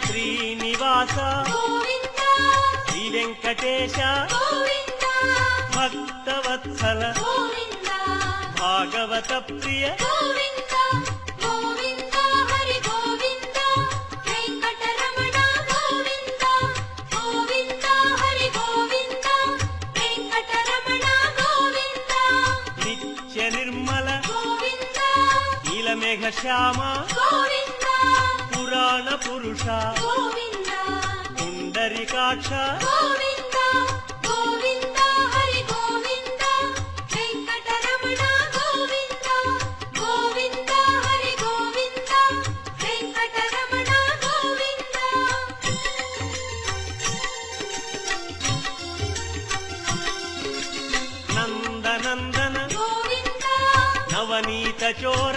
శ్రీనివాస శ్రీ వెంకటేశ భక్తవత్సల భాగవత ప్రియ నిత్య నిర్మల నీలమేఘ శ్యామ పురాణ పురుష పుండరీకాక్ష నందనందన నవనీత చోర